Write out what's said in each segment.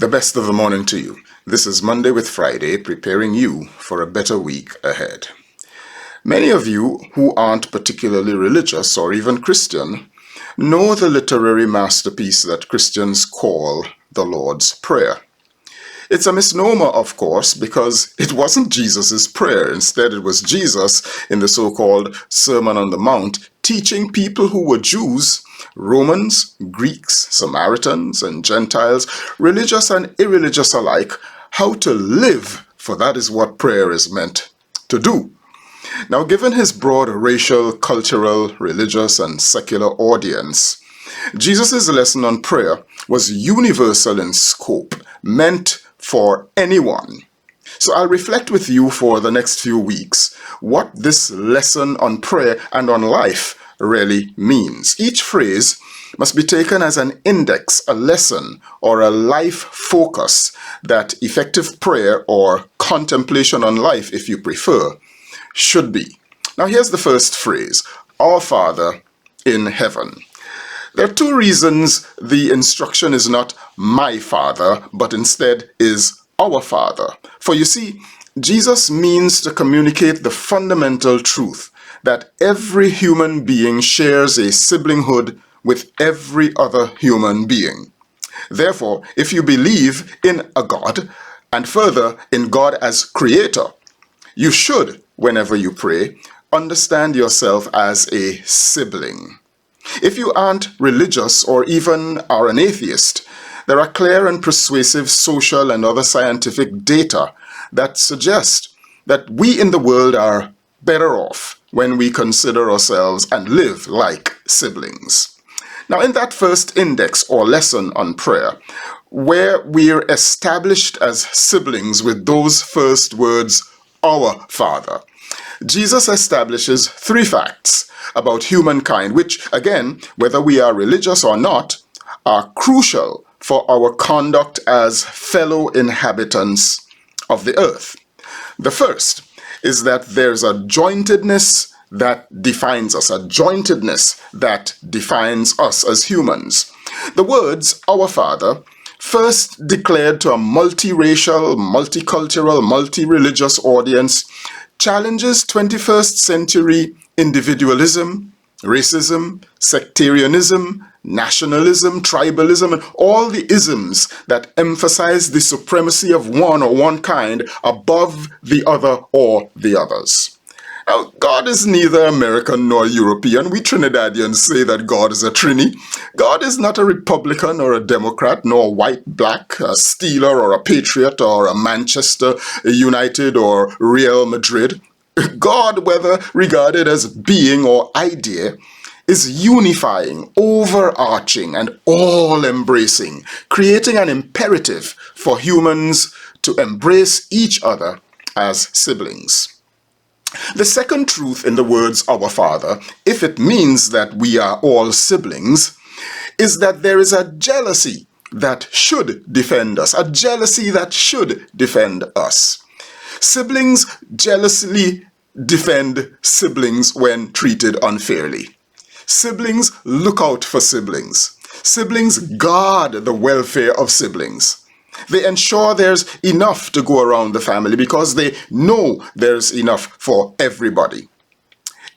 The best of the morning to you. This is Monday with Friday, preparing you for a better week ahead. Many of you who aren't particularly religious or even Christian know the literary masterpiece that Christians call the Lord's Prayer. It's a misnomer, of course, because it wasn't Jesus' prayer. Instead, it was Jesus in the so-called Sermon on the Mount teaching people who were Jews, Romans, Greeks, Samaritans, and Gentiles, religious and irreligious alike, how to live, for that is what prayer is meant to do. Now, given his broad racial, cultural, religious, and secular audience, Jesus' lesson on prayer was universal in scope, meant for anyone. So I'll reflect with you for the next few weeks what this lesson on prayer and on life really means. Each phrase must be taken as an index, a lesson, or a life focus that effective prayer or contemplation on life, if you prefer, should be. Now here's the first phrase, Our Father in heaven. There are two reasons the instruction is not my Father, but instead is our Father. For you see, Jesus means to communicate the fundamental truth that every human being shares a siblinghood with every other human being. Therefore, if you believe in a God, and further in God as creator, you should, whenever you pray, understand yourself as a sibling. If you aren't religious or even are an atheist, there are clear and persuasive social and other scientific data that suggest that we in the world are better off when we consider ourselves and live like siblings. Now, in that first index or lesson on prayer, where we're established as siblings with those first words, Our Father, Jesus establishes three facts about humankind, which, again, whether we are religious or not, are crucial for our conduct as fellow inhabitants of the earth. The first is that there's a jointedness that defines us, a jointedness that defines us as humans. The words, Our Father, first declared to a multiracial, multicultural, multi-religious audience, challenges 21st century individualism, racism, sectarianism, nationalism, tribalism, and all the isms that emphasize the supremacy of one or one kind above the other or the others. Now, God is neither American nor European. We Trinidadians say that God is a Trini. God is not a Republican or a Democrat, nor white, black, a Steeler or a Patriot or a Manchester United or Real Madrid. God, whether regarded as being or idea, is unifying, overarching, and all-embracing, creating an imperative for humans to embrace each other as siblings. The second truth in the words Our Father, if it means that we are all siblings, is that there is a jealousy that should defend us, a jealousy that should defend us. Siblings jealously defend siblings when treated unfairly. Siblings look out for siblings. Siblings guard the welfare of siblings. They ensure there's enough to go around the family because they know there's enough for everybody.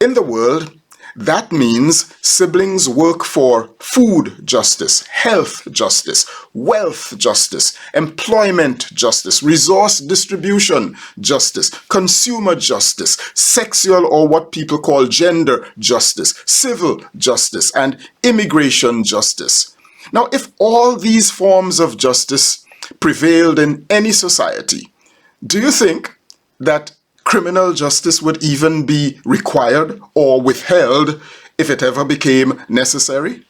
In the world, that means siblings work for food justice, health justice, wealth justice, employment justice, resource distribution justice, consumer justice, sexual or what people call gender justice, civil justice, and immigration justice. Now, if all these forms of justice prevailed in any society, do you think that criminal justice would even be required or withheld if it ever became necessary?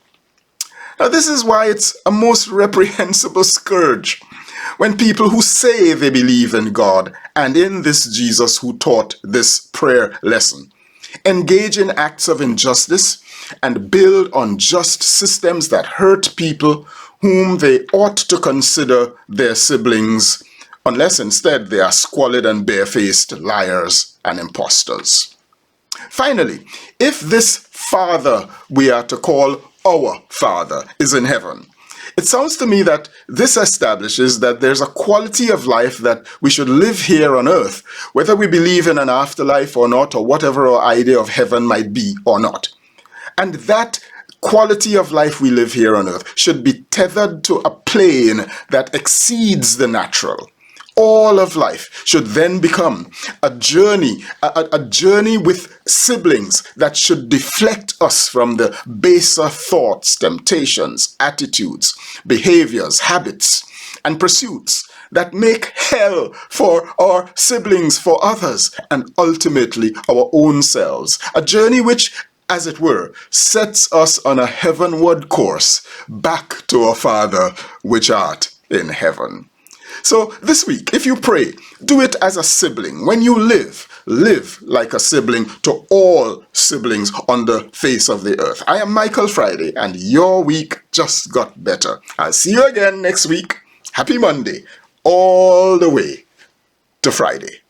Now, this is why it's a most reprehensible scourge when people who say they believe in God and in this Jesus who taught this prayer lesson engage in acts of injustice and build unjust systems that hurt people whom they ought to consider their siblings, unless instead they are squalid and barefaced liars and impostors. Finally, if this Father we are to call our Father is in heaven, It sounds to me that this establishes that there's a quality of life that we should live here on earth, whether we believe in an afterlife or not, or whatever our idea of heaven might be or not. And that quality of life we live here on earth should be tethered to a plane that exceeds the natural. All of life should then become a journey with siblings that should deflect us from the baser thoughts, temptations, attitudes, behaviors, habits, and pursuits that make hell for our siblings, for others, and ultimately our own selves. A journey which, as it were, sets us on a heavenward course back to our Father which art in heaven. So this week, if you pray, do it as a sibling. When you live like a sibling to all siblings on the face of the earth. I am Michael Friday, and your week just got better. I'll see you again next week. Happy Monday, all the way to Friday.